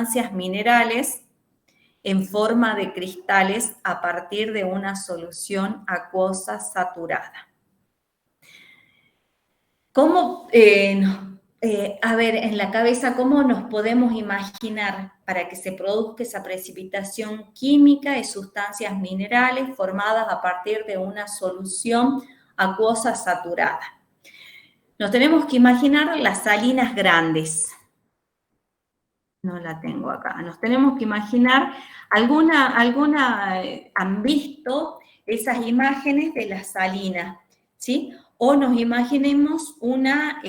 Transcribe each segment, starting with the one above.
sustancias minerales en forma de cristales a partir de una solución acuosa saturada. ¿Cómo, a ver, en la cabeza, cómo nos podemos imaginar para que se produzca esa precipitación química de sustancias minerales formadas a partir de una solución acuosa saturada? Nos tenemos que imaginar las salinas grandes. No la tengo acá. Nos tenemos que imaginar, han visto esas imágenes de las salinas, ¿sí? O nos imaginemos una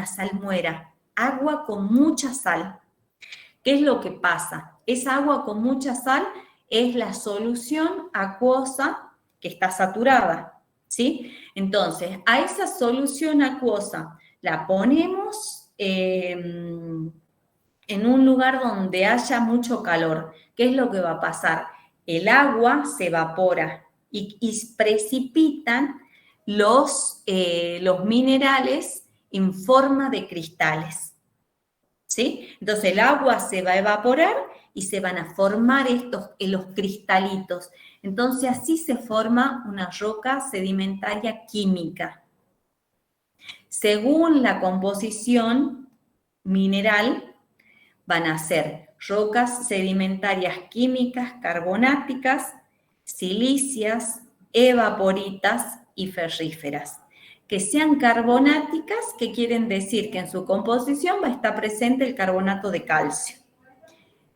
salmuera, agua con mucha sal. ¿Qué es lo que pasa? Esa agua con mucha sal es la solución acuosa que está saturada, ¿sí? Entonces, a esa solución acuosa la ponemos en un lugar donde haya mucho calor. ¿Qué es lo que va a pasar? El agua se evapora y precipitan los minerales en forma de cristales. ¿Sí? Entonces el agua se va a evaporar y se van a formar los cristalitos. Entonces así se forma una roca sedimentaria química. Según la composición mineral, van a ser rocas sedimentarias químicas carbonáticas, silíceas, evaporitas y ferríferas. Que sean carbonáticas, ¿qué quieren decir? Que en su composición va a estar presente el carbonato de calcio.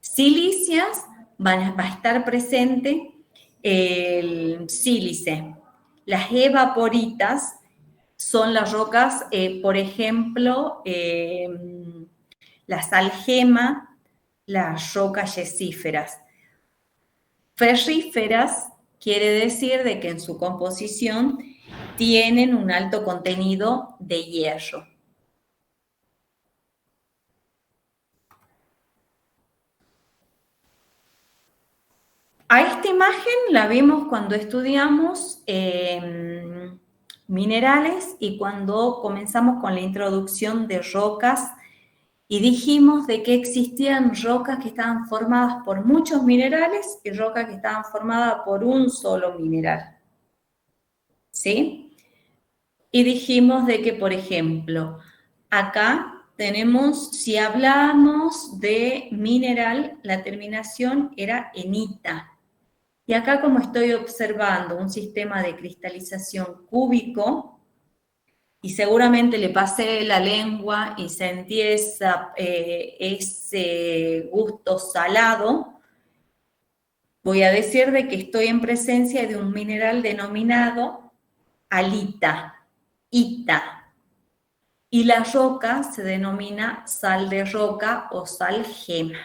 Silíceas, va a estar presente el sílice. Las evaporitas son las rocas, por ejemplo, las algemas, las rocas yesíferas. Ferríferas quiere decir de que en su composición tienen un alto contenido de hierro. A esta imagen la vimos cuando estudiamos minerales y cuando comenzamos con la introducción de rocas y dijimos de que existían rocas que estaban formadas por muchos minerales y rocas que estaban formadas por un solo mineral. ¿Sí? Y dijimos de que, por ejemplo, acá tenemos, si hablamos de mineral, la terminación era en ita. Y acá, como estoy observando un sistema de cristalización cúbico, y seguramente le pasé la lengua y sentí ese gusto salado, voy a decir de que estoy en presencia de un mineral denominado halita, ita. Y la roca se denomina sal de roca o sal gema.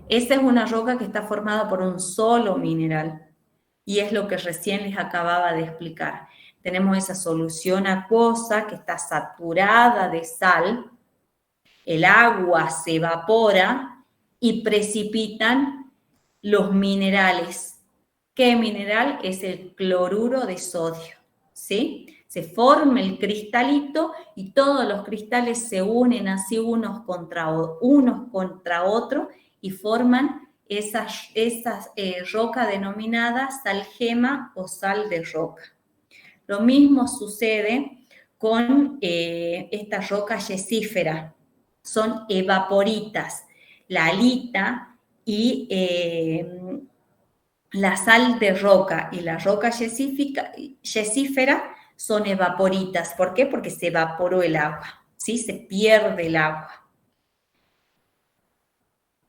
Esta es una roca que está formada por un solo mineral y es lo que recién les acababa de explicar. Tenemos esa solución acuosa que está saturada de sal, el agua se evapora y precipitan los minerales. ¿Qué mineral? Es el cloruro de sodio, ¿sí? Se forma el cristalito y todos los cristales se unen así unos contra otros y forman esa roca denominada sal gema o sal de roca. Lo mismo sucede con esta roca yesífera, son evaporitas, la halita y la sal de roca y la roca yesífera son evaporitas. ¿Por qué? Porque se evaporó el agua, ¿sí? Se pierde el agua.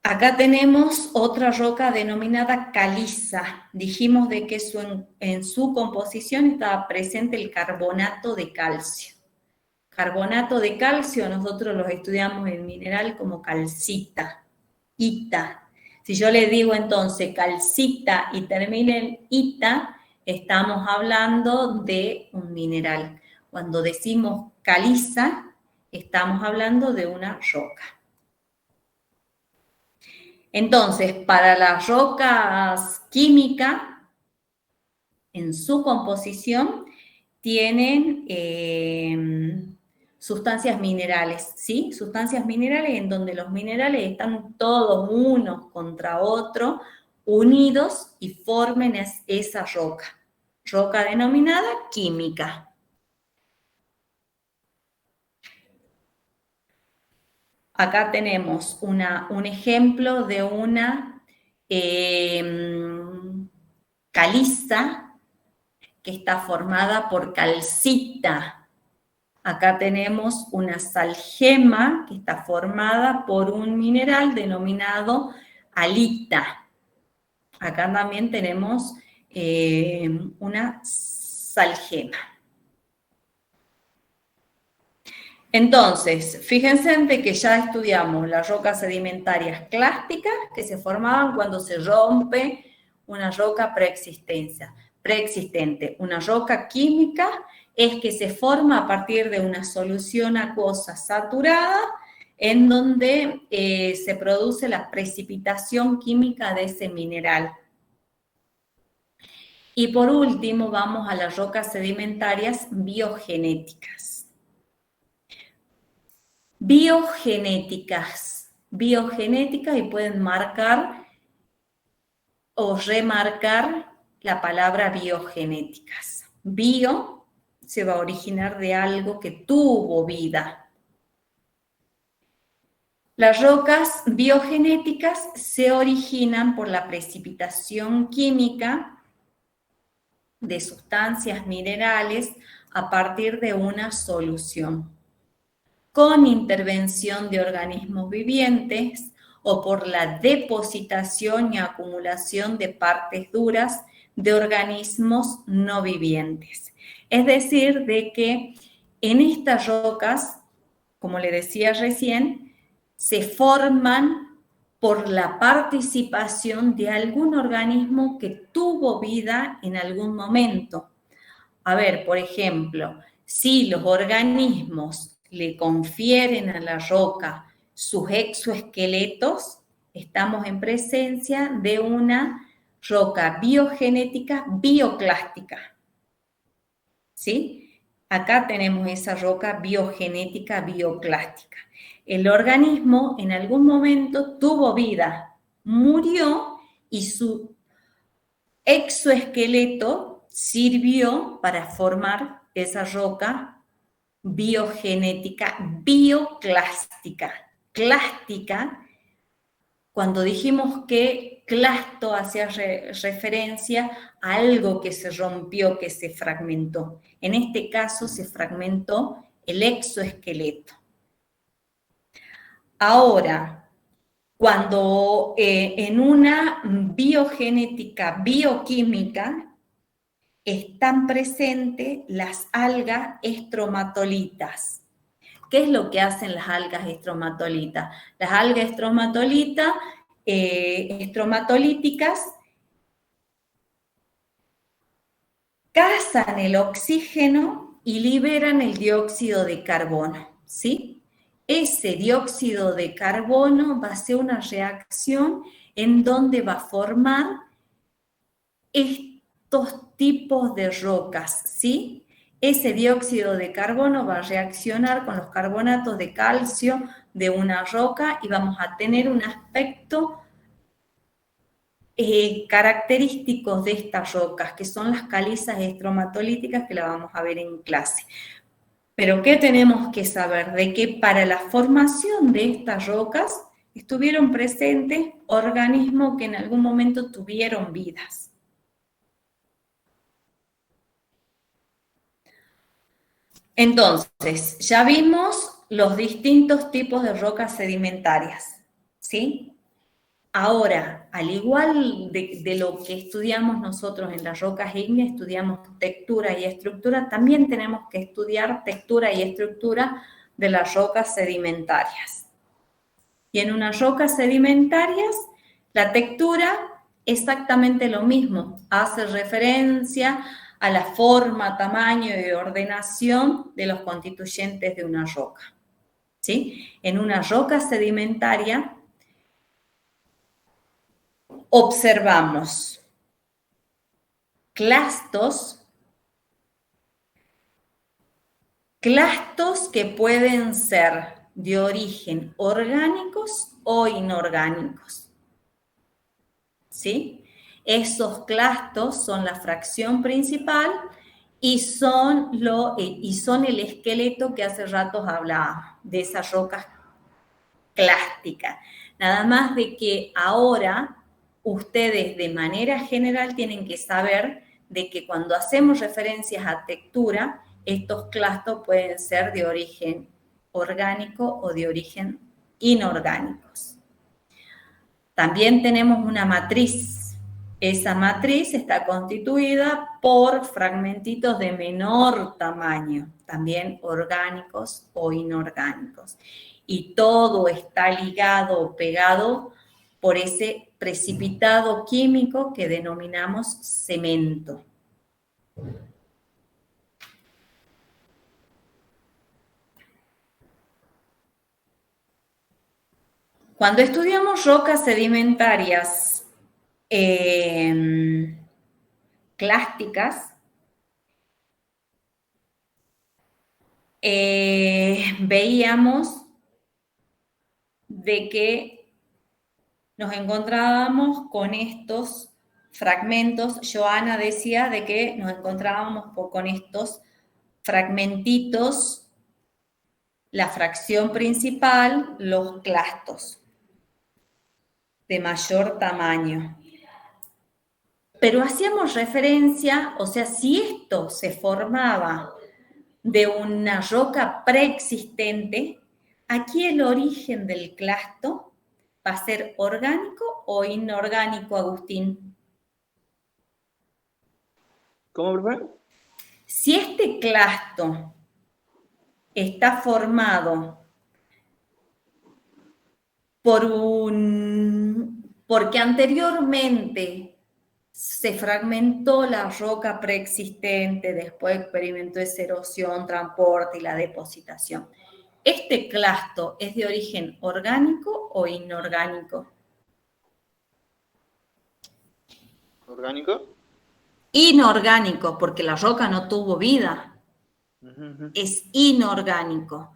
Acá tenemos otra roca denominada caliza. Dijimos de que en su composición estaba presente el carbonato de calcio. Carbonato de calcio nosotros los estudiamos en mineral como calcita, ita. Si yo le digo entonces calcita y termina en ita, estamos hablando de un mineral. Cuando decimos caliza, estamos hablando de una roca. Entonces, para las rocas químicas, en su composición, tienen sustancias minerales, ¿sí? Sustancias minerales en donde los minerales están todos unos contra otros, unidos y formen esa roca denominada química. Acá tenemos un ejemplo de una caliza que está formada por calcita. Acá tenemos una salgema que está formada por un mineral denominado halita. Acá también tenemos una salgema. Entonces, fíjense en que ya estudiamos las rocas sedimentarias clásticas que se formaban cuando se rompe una roca preexistente. Una roca química es que se forma a partir de una solución acuosa saturada en donde se produce la precipitación química de ese mineral. Y por último, vamos a las rocas sedimentarias biogenéticas. Biogenéticas y pueden marcar o remarcar la palabra biogenéticas. Bio se va a originar de algo que tuvo vida. Las rocas biogenéticas se originan por la precipitación química de sustancias minerales a partir de una solución, con intervención de organismos vivientes o por la depositación y acumulación de partes duras de organismos no vivientes. Es decir, de que en estas rocas, como le decía recién, se forman por la participación de algún organismo que tuvo vida en algún momento. A ver, por ejemplo, si los organismos le confieren a la roca sus exoesqueletos, estamos en presencia de una roca biogenética bioclástica. ¿Sí? Acá tenemos esa roca biogenética bioclástica. El organismo en algún momento tuvo vida, murió y su exoesqueleto sirvió para formar esa roca biogenética bioclástica. Clástica, cuando dijimos que clasto hacía referencia a algo que se rompió, que se fragmentó. En este caso se fragmentó el exoesqueleto. Ahora, cuando en una biogenética bioquímica están presentes las algas estromatolitas. ¿Qué es lo que hacen las algas estromatolitas? Las algas estromatolíticas cazan el oxígeno y liberan el dióxido de carbono, ¿sí? Ese dióxido de carbono va a ser una reacción en donde va a formar estos tipos de rocas, ¿sí? Ese dióxido de carbono va a reaccionar con los carbonatos de calcio de una roca y vamos a tener un aspecto característicos de estas rocas, que son las calizas estromatolíticas, que la vamos a ver en clase. Pero ¿qué tenemos que saber? De que para la formación de estas rocas estuvieron presentes organismos que en algún momento tuvieron vidas. Entonces, ya vimos los distintos tipos de rocas sedimentarias, ¿sí? Ahora, al igual de lo que estudiamos nosotros en las rocas ígneas, estudiamos textura y estructura, también tenemos que estudiar textura y estructura de las rocas sedimentarias. Y en unas rocas sedimentarias, la textura exactamente lo mismo, hace referencia a la forma, tamaño y ordenación de los constituyentes de una roca, ¿sí? En una roca sedimentaria observamos clastos clastos que pueden ser de origen orgánicos o inorgánicos. ¿Sí? Esos clastos son la fracción principal y son el esqueleto que hace ratos hablaba, de esas rocas clásticas. Nada más de que ahora ustedes de manera general tienen que saber de que cuando hacemos referencias a textura, estos clastos pueden ser de origen orgánico o de origen inorgánicos. También tenemos una matriz. Esa matriz está constituida por fragmentitos de menor tamaño, también orgánicos o inorgánicos. Y todo está ligado o pegado por ese precipitado químico que denominamos cemento. Cuando estudiamos rocas sedimentarias clásticas, veíamos de que nos encontrábamos con estos fragmentos. Joana decía de que nos encontrábamos con estos fragmentitos, la fracción principal, los clastos de mayor tamaño. Pero hacíamos referencia, o sea, si esto se formaba de una roca preexistente, aquí el origen del clasto va a ser orgánico o inorgánico, Agustín. ¿Cómo, profe? Si este clasto está formado porque anteriormente se fragmentó la roca preexistente, después experimentó esa erosión, transporte y la depositación. ¿Este clasto es de origen orgánico o inorgánico? ¿Orgánico? Inorgánico, porque la roca no tuvo vida. Uh-huh. Es inorgánico.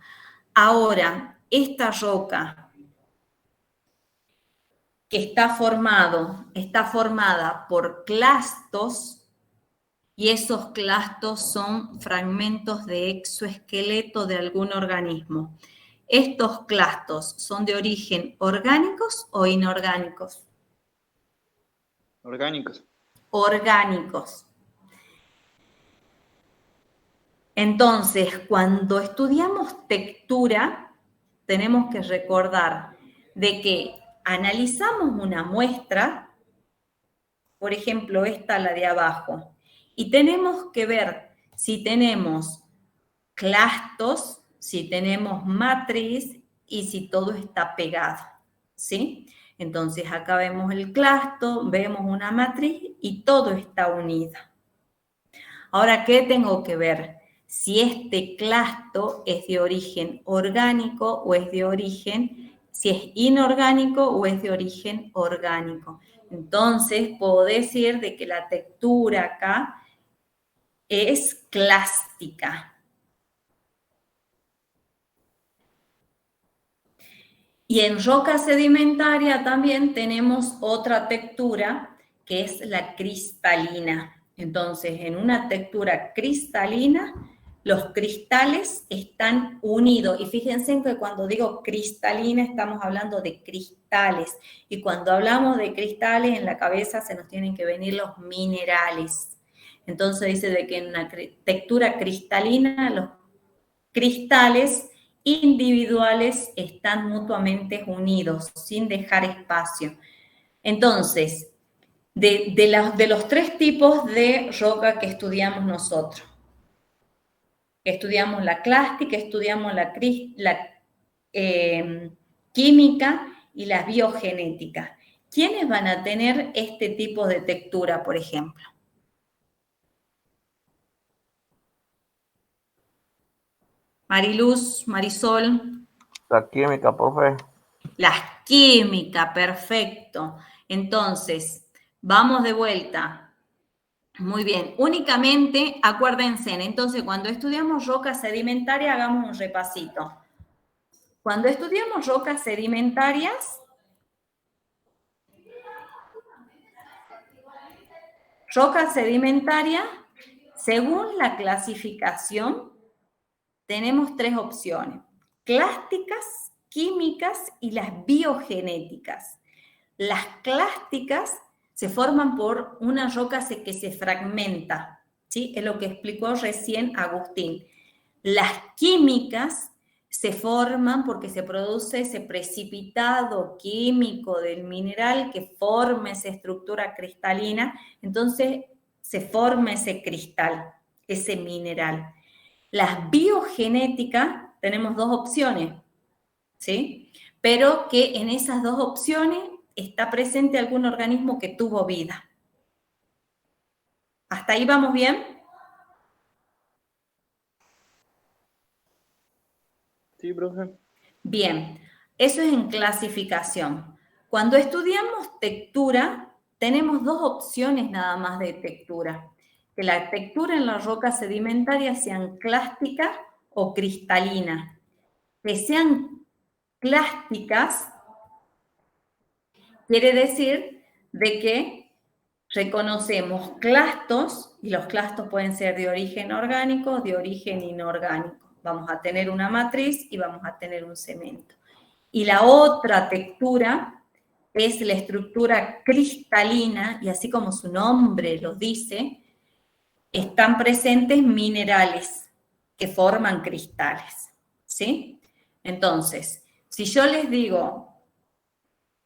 Ahora, esta roca que está formada por clastos, y esos clastos son fragmentos de exoesqueleto de algún organismo. ¿Estos clastos son de origen orgánicos o inorgánicos? Orgánicos. Orgánicos. Entonces, cuando estudiamos textura, tenemos que recordar de que analizamos una muestra, por ejemplo, esta, la de abajo, y tenemos que ver si tenemos clastos, si tenemos matriz y si todo está pegado, ¿sí? Entonces, acá vemos el clasto, vemos una matriz y todo está unido. Ahora, ¿qué tengo que ver? Si este clasto es de origen orgánico o es de origen, si es inorgánico o es de origen orgánico. Entonces, puedo decir de que la textura acá es clástica. Y en roca sedimentaria también tenemos otra textura que es la cristalina. Entonces, en una textura cristalina, los cristales están unidos. Y fíjense que cuando digo cristalina estamos hablando de cristales. Y cuando hablamos de cristales, en la cabeza se nos tienen que venir los minerales. Entonces dice de que en una textura cristalina, los cristales individuales están mutuamente unidos, sin dejar espacio. Entonces, de los tres tipos de roca que estudiamos nosotros, estudiamos la clástica, estudiamos la química y la biogenética. ¿Quiénes van a tener este tipo de textura, por ejemplo? Mariluz, Marisol. La química, profe. La química, perfecto. Entonces, vamos de vuelta. Muy bien, únicamente acuérdense, entonces cuando estudiamos roca sedimentaria, hagamos un repasito. Cuando estudiamos rocas sedimentarias, según la clasificación, tenemos tres opciones: clásticas, químicas y las biogenéticas. Las clásticas se forman por una roca que se fragmenta, ¿sí? Es lo que explicó recién Agustín. Las químicas se forman porque se produce ese precipitado químico del mineral que forma esa estructura cristalina, entonces se forma ese cristal, ese mineral. Las biogenéticas, tenemos dos opciones, ¿sí? Pero que en esas dos opciones está presente algún organismo que tuvo vida. ¿Hasta ahí vamos bien? Sí, profe. Bien, eso es en clasificación. Cuando estudiamos textura, tenemos dos opciones nada más de textura. Que la textura en las rocas sedimentarias sean clástica o cristalina. Que sean clásticas quiere decir de que reconocemos clastos, y los clastos pueden ser de origen orgánico o de origen inorgánico. Vamos a tener una matriz y vamos a tener un cemento. Y la otra textura es la estructura cristalina, y así como su nombre lo dice, están presentes minerales que forman cristales, ¿sí? Entonces, si yo les digo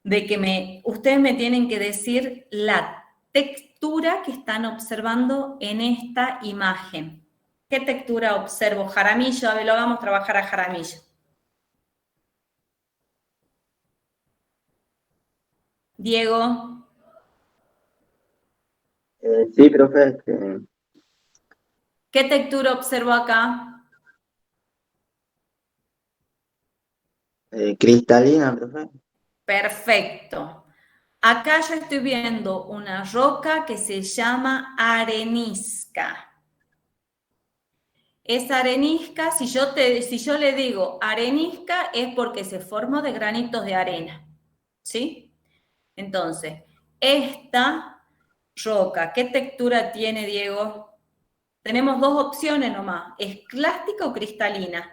de que ustedes me tienen que decir la textura que están observando en esta imagen. ¿Qué textura observo? Jaramillo, a ver, lo vamos a trabajar a Jaramillo. Diego. Sí, profe. ¿Qué textura observo acá? Cristalina, profe. Perfecto. Acá yo estoy viendo una roca que se llama arenisca. Esa arenisca, si yo le digo arenisca, es porque se formó de granitos de arena, ¿sí? Entonces, esta roca, ¿qué textura tiene, Diego? Tenemos dos opciones nomás, ¿es clástica o cristalina?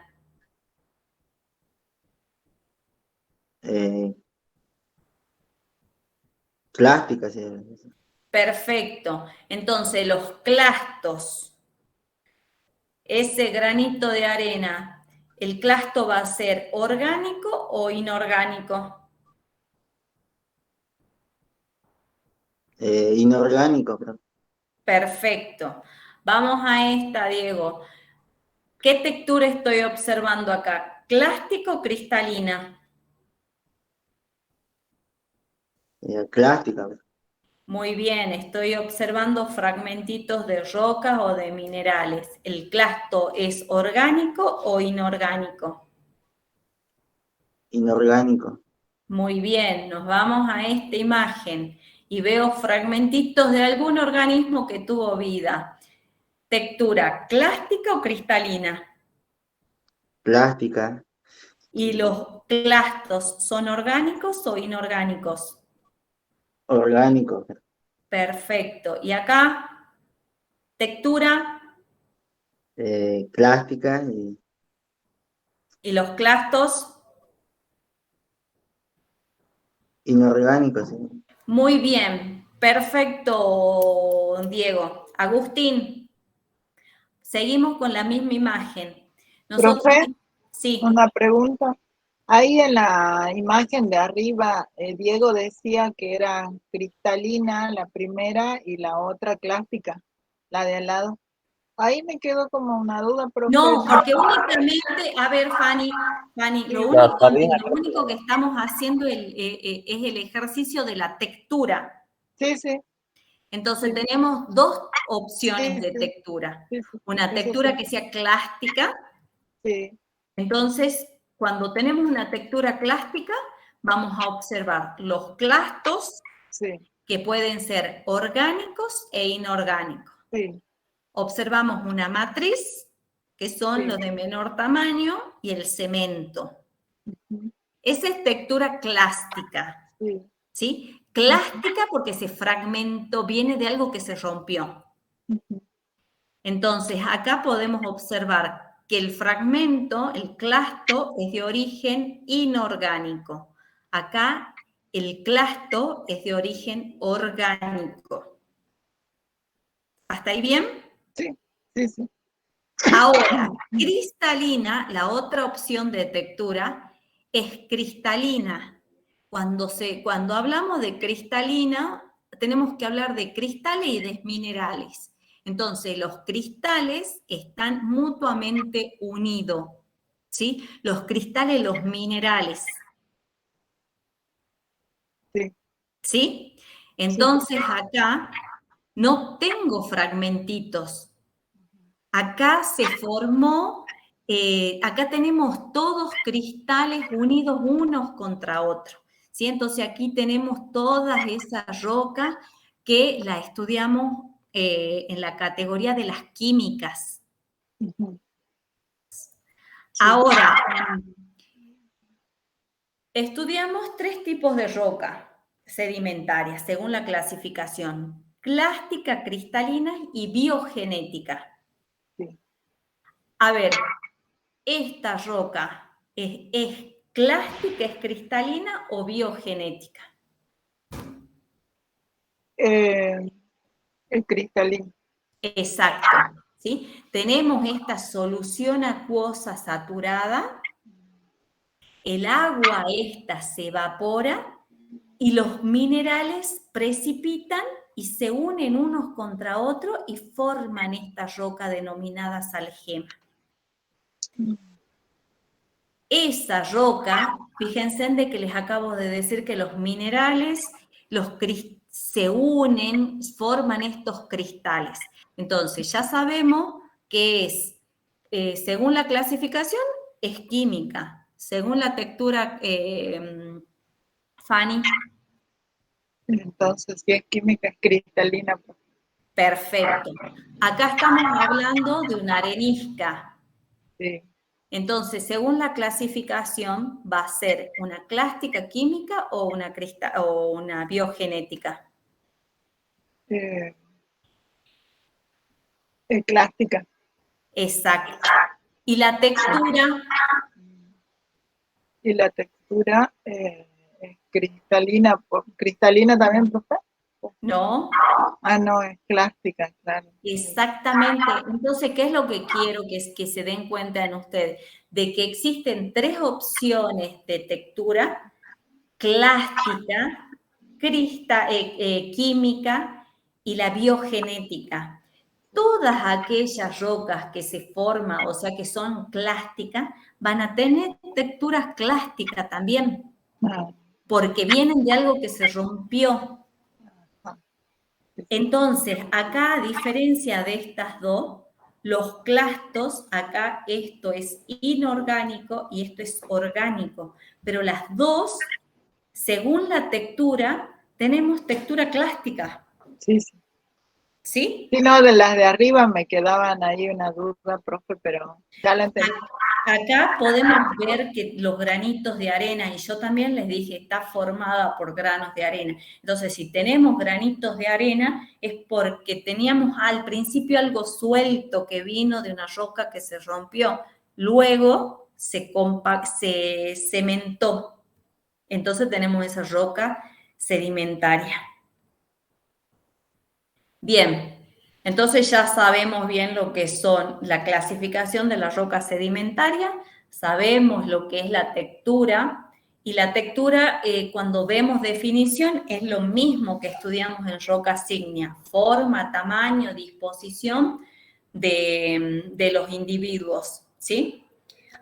Plástica, sí. Perfecto. Entonces, los clastos, ese granito de arena, ¿el clasto va a ser orgánico o inorgánico? Inorgánico, profe. Perfecto. Vamos a esta, Diego. ¿Qué textura estoy observando acá? ¿Clástico o cristalina? Plástica, profe. Muy bien, estoy observando fragmentitos de rocas o de minerales. ¿El clasto es orgánico o inorgánico? Inorgánico. Muy bien, nos vamos a esta imagen y veo fragmentitos de algún organismo que tuvo vida. ¿Textura clástica o cristalina? Plástica. ¿Y los clastos son orgánicos o inorgánicos? Orgánico. Perfecto. ¿Y acá? Textura Plástica y los clastos. inorgánico, sí. Muy bien. Perfecto, Diego. Agustín, seguimos con la misma imagen. Nosotros, Profe, sí, una pregunta. Ahí en la imagen de arriba, Diego decía que era cristalina la primera y la otra clástica, la de al lado. Ahí me quedó como una duda, profe. no, porque únicamente, a ver, Fanny, lo La único, salina, lo único que estamos haciendo es el ejercicio de la textura. Sí, sí, Entonces sí, tenemos dos opciones sí, de sí, textura. sí, sí, Una eso sí, textura que sea clástica. sí, Entonces, cuando tenemos una textura clástica, vamos a observar los clastos sí, que pueden ser orgánicos e inorgánicos. Sí, Observamos una matriz, que son Sí. los de menor tamaño, y el cemento. ujú, Esa es textura clástica, sí, ¿sí? Clástica porque ese fragmento viene de algo que se rompió. ujú, Entonces, acá podemos observar que el fragmento, el clasto, es de origen inorgánico. Acá el clasto es de origen orgánico. ¿Hasta ahí bien? sí, sí, sí. Ahora, cristalina, la otra opción de textura, es cristalina. Cuando hablamos de cristalina, tenemos que hablar de cristales y de minerales. Entonces, los cristales están mutuamente unidos, ¿sí? Los cristales, los minerales, Sí, ¿sí? Entonces, acá no tengo fragmentitos. Acá se formó, acá tenemos todos cristales unidos unos contra otros, ¿sí? Entonces aquí tenemos todas esas rocas que la estudiamos en la categoría de las químicas. ujú, sí, Ahora, estudiamos 3 tipos de roca sedimentaria según la clasificación: clástica, cristalina y biogenética. sí. A ver, ¿esta roca es clástica, es cristalina o biogenética? El cristalino. Exacto, ¿sí? Tenemos esta solución acuosa saturada, el agua esta se evapora y los minerales precipitan y se unen unos contra otros y forman esta roca denominada salgema. Esa roca, fíjense de que les acabo de decir que los minerales se unen, forman estos cristales. Entonces, ya sabemos que es, según la clasificación, es química. Según la textura, Fanny, Entonces, si es química, es cristalina. Pues, perfecto. Acá estamos hablando de una arenisca. sí. Entonces, según la clasificación, va a ser una clástica química o una biogenética. Eh, es clástica. Exacto. Y la textura, Y la textura es cristalina. ¿Cristalina también, profe? ¿no? Ah, no, es clástica, claro. Exactamente. Entonces, ¿qué es lo que quiero que se den cuenta en ustedes? De que existen 3 opciones de textura: clástica, química y la biogenética. Todas aquellas rocas que se forman, o sea, que son clásticas, van a tener texturas clásticas también, Ah, porque vienen de algo que se rompió. ah, sí, sí. Entonces, acá, a diferencia de estas dos, los clastos, acá esto es inorgánico y esto es orgánico, pero las dos, según la textura, tenemos textura clástica, Sí, sí. ¿sí? Sí, no, de las de arriba me quedaban ahí una duda, profe, pero ya la entendí. Acá podemos ver que los granitos de arena, y yo también les dije, está formada por granos de arena. Entonces, si tenemos granitos de arena, es porque teníamos al principio algo suelto que vino de una roca que se rompió. Luego se cementó. Entonces tenemos esa roca sedimentaria. Bien, entonces ya sabemos bien lo que son la clasificación de la roca sedimentaria, sabemos lo que es la textura, y la textura, cuando vemos definición, es lo mismo que estudiamos en roca ígnea: forma, tamaño, disposición de los individuos, ¿sí?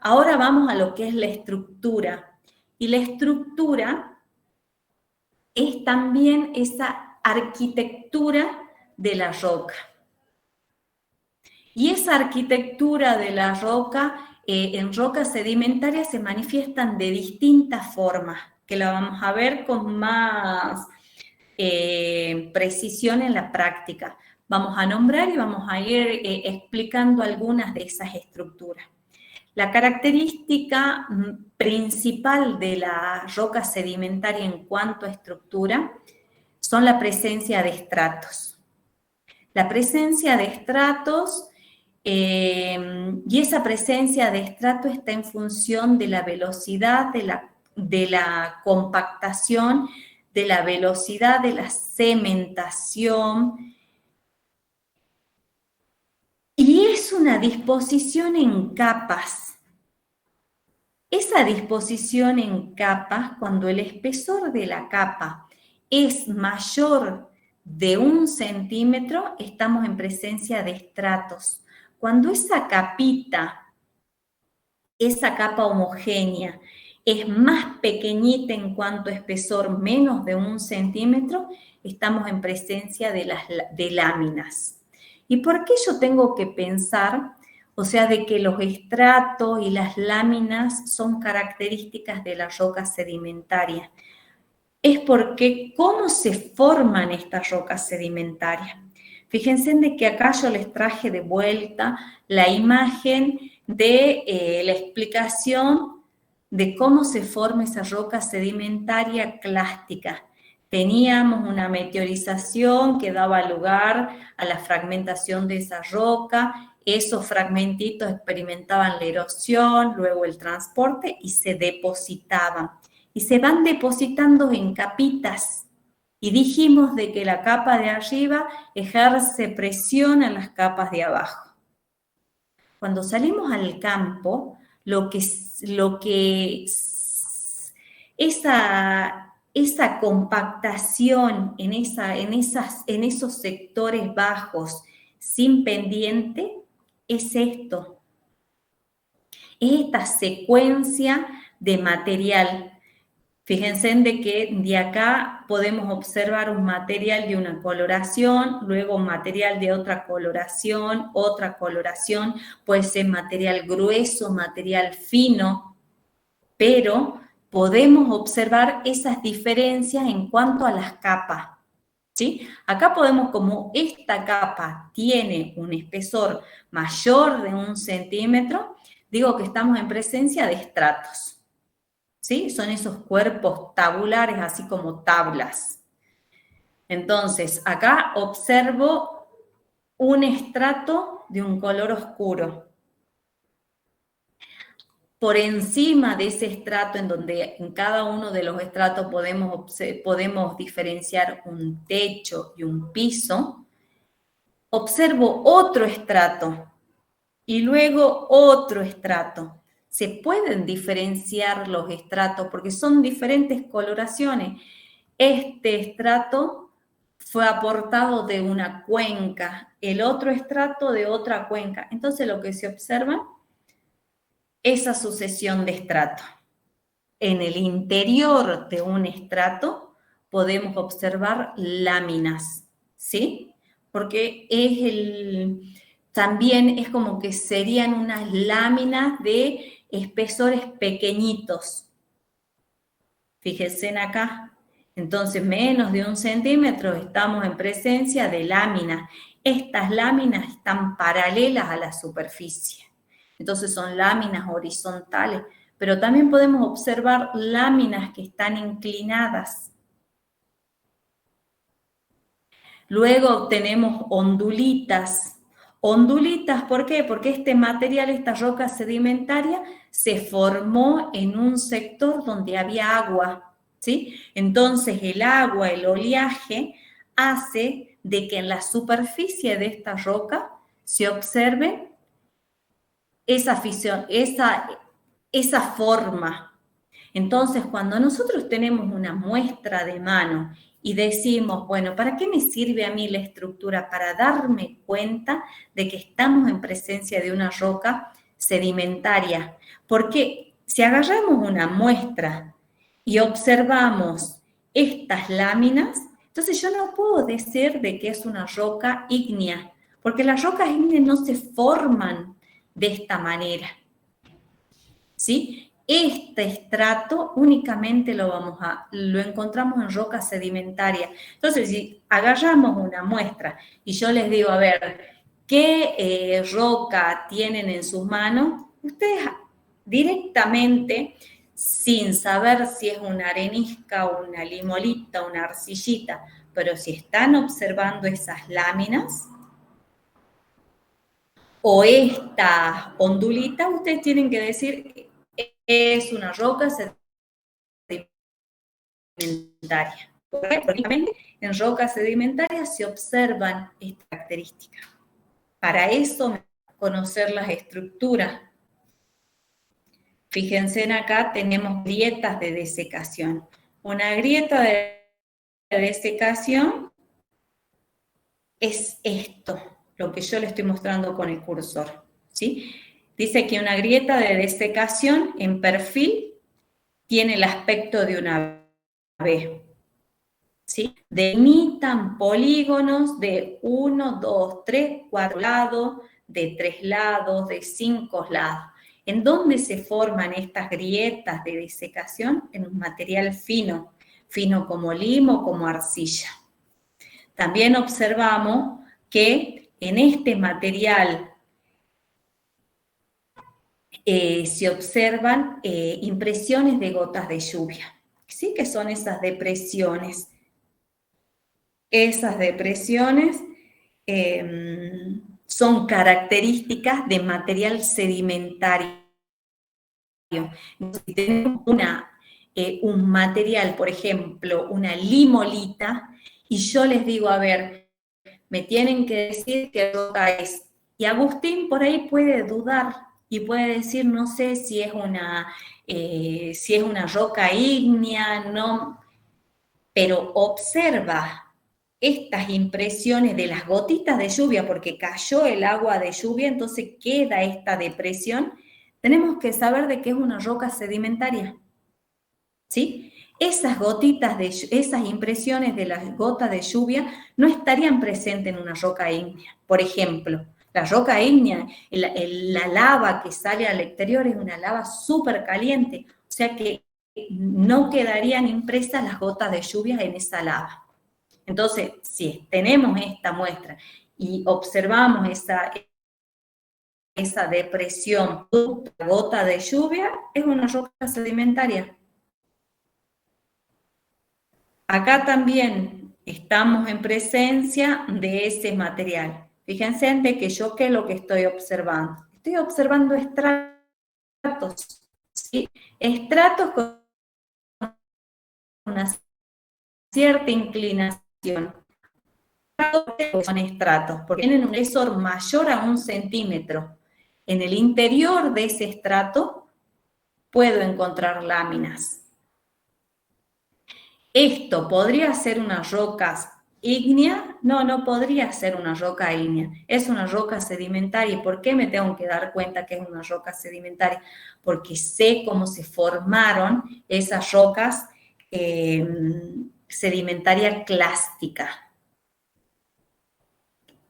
Ahora vamos a lo que es la estructura, y la estructura es también esa arquitectura de la roca. Y esa arquitectura de la roca, en rocas sedimentarias se manifiestan de distintas formas, que la vamos a ver con más precisión en la práctica. Vamos a nombrar y vamos a ir explicando algunas de esas estructuras. La característica principal de la roca sedimentaria en cuanto a estructura son la presencia de estratos. La presencia de estratos, y esa presencia de estratos está en función de la velocidad de la compactación, de la velocidad de la cementación, y es una disposición en capas. Esa disposición en capas, cuando el espesor de la capa es mayor de 1 centímetro, estamos en presencia de estratos. Cuando esa capita, esa capa homogénea, es más pequeñita en cuanto a espesor, menos de 1 centímetro, estamos en presencia de láminas. ¿Y por qué yo tengo que pensar, o sea, de que los estratos y las láminas son características de la roca sedimentaria? Es porque cómo se forman estas rocas sedimentarias. Fíjense de que acá yo les traje de vuelta la imagen de la explicación de cómo se forma esa roca sedimentaria clástica. Teníamos una meteorización que daba lugar a la fragmentación de esa roca, esos fragmentitos experimentaban la erosión, luego el transporte y se depositaban. Y se van depositando en capitas. Y dijimos de que la capa de arriba ejerce presión en las capas de abajo. Cuando salimos al campo, esa compactación en esos sectores bajos sin pendiente es esto. Es esta secuencia de material. Fíjense de que de acá podemos observar un material de una coloración, luego un material de otra coloración, puede ser material grueso, material fino, pero podemos observar esas diferencias en cuanto a las capas, ¿sí? Acá podemos, como esta capa tiene un espesor mayor de 1 centímetro, digo que estamos en presencia de estratos. ¿Sí? Son esos cuerpos tabulares, así como tablas. Entonces, acá observo un estrato de un color oscuro. Por encima de ese estrato, en donde en cada uno de los estratos podemos diferenciar un techo y un piso, observo otro estrato y luego otro estrato. Se pueden diferenciar los estratos porque son diferentes coloraciones. Este estrato fue aportado de una cuenca, el otro estrato de otra cuenca. Entonces lo que se observa es esa sucesión de estratos. En el interior de un estrato podemos observar láminas, ¿sí? Porque también es como que serían unas láminas de espesores pequeñitos. Fíjense acá. Entonces, menos de 1 centímetro estamos en presencia de láminas. Estas láminas están paralelas a la superficie. Entonces, son láminas horizontales. Pero también podemos observar láminas que están inclinadas. Luego tenemos ondulitas. Ondulitas, ¿por qué? Porque este material, esta roca sedimentaria, se formó en un sector donde había agua, ¿sí? Entonces, el agua, el oleaje, hace de que en la superficie de esta roca se observe esa forma. Entonces, cuando nosotros tenemos una muestra de mano y decimos, bueno, ¿para qué me sirve a mí la estructura? Para darme cuenta de que estamos en presencia de una roca sedimentaria. Porque si agarramos una muestra y observamos estas láminas, entonces yo no puedo decir de que es una roca ígnea, porque las rocas ígneas no se forman de esta manera, ¿sí? este estrato únicamente lo encontramos en roca sedimentaria. Entonces, si agarramos una muestra y yo les digo, a ver, ¿qué roca tienen en sus manos? Ustedes directamente, sin saber si es una arenisca, una limolita, una arcillita, pero si están observando esas láminas o ondulita, ustedes tienen que decir, es una roca sedimentaria. Porque en rocas sedimentarias se observan estas características. Para eso, conocer las estructuras. Fíjense en acá, tenemos grietas de desecación. Una grieta de desecación es esto, lo que yo le estoy mostrando con el cursor, ¿sí? Dice que una grieta de desecación en perfil tiene el aspecto de una V, ¿sí? Delimitan polígonos de 1, 2, 3, 4 lados, de 3 lados, de 5 lados. ¿En dónde se forman estas grietas de desecación? En un material fino, fino como limo, como arcilla. También observamos que en este material se observan impresiones de gotas de lluvia, ¿sí? Que son esas depresiones. Esas depresiones son características de material sedimentario. Si tenemos un material, por ejemplo, una limolita, y yo les digo, a ver, me tienen que decir qué roca es. Y Agustín por ahí puede dudar y puede decir, no sé si es una roca ígnea, no, pero observa estas impresiones de las gotitas de lluvia, porque cayó el agua de lluvia, entonces queda esta depresión. Tenemos que saber de qué es una roca sedimentaria, ¿sí? Esas esas impresiones de las gotas de lluvia no estarían presentes en una roca ígnea. Por ejemplo, la roca ígnea, la lava que sale al exterior es una lava súper caliente, o sea que no quedarían impresas las gotas de lluvia en esa lava. Entonces, si tenemos esta muestra y observamos esa depresión, gota de lluvia, es una roca sedimentaria. Acá también estamos en presencia de ese material. Fíjense de que yo, ¿qué es lo que estoy observando? Estoy observando estratos, ¿sí? Estratos con una cierta inclinación. Son estratos, porque tienen un grosor mayor a 1 centímetro. En el interior de ese estrato puedo encontrar láminas. ¿Esto podría ser una roca ígnea? No, no podría ser una roca ígnea. Es una roca sedimentaria. ¿Y por qué me tengo que dar cuenta que es una roca sedimentaria? Porque sé cómo se formaron esas rocas sedimentarias clásticas.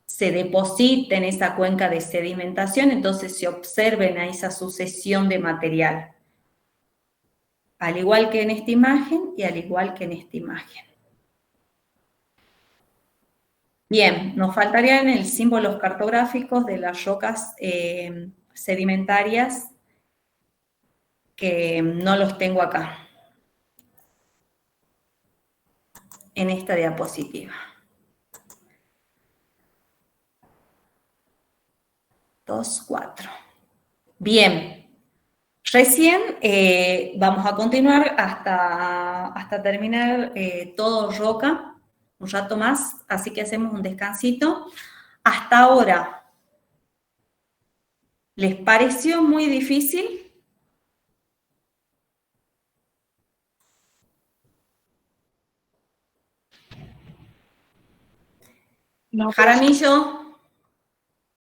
Se deposita en esa cuenca de sedimentación, entonces se observen a esa sucesión de material. Al igual que en esta imagen y al igual que en esta imagen. Bien, nos faltarían el símbolos cartográficos de las rocas sedimentarias que no los tengo acá, en esta diapositiva. 2, 4. Bien, recién vamos a continuar hasta terminar todo roca, un rato más, así que hacemos un descansito. Hasta ahora, ¿les pareció muy difícil? No, Jaramillo.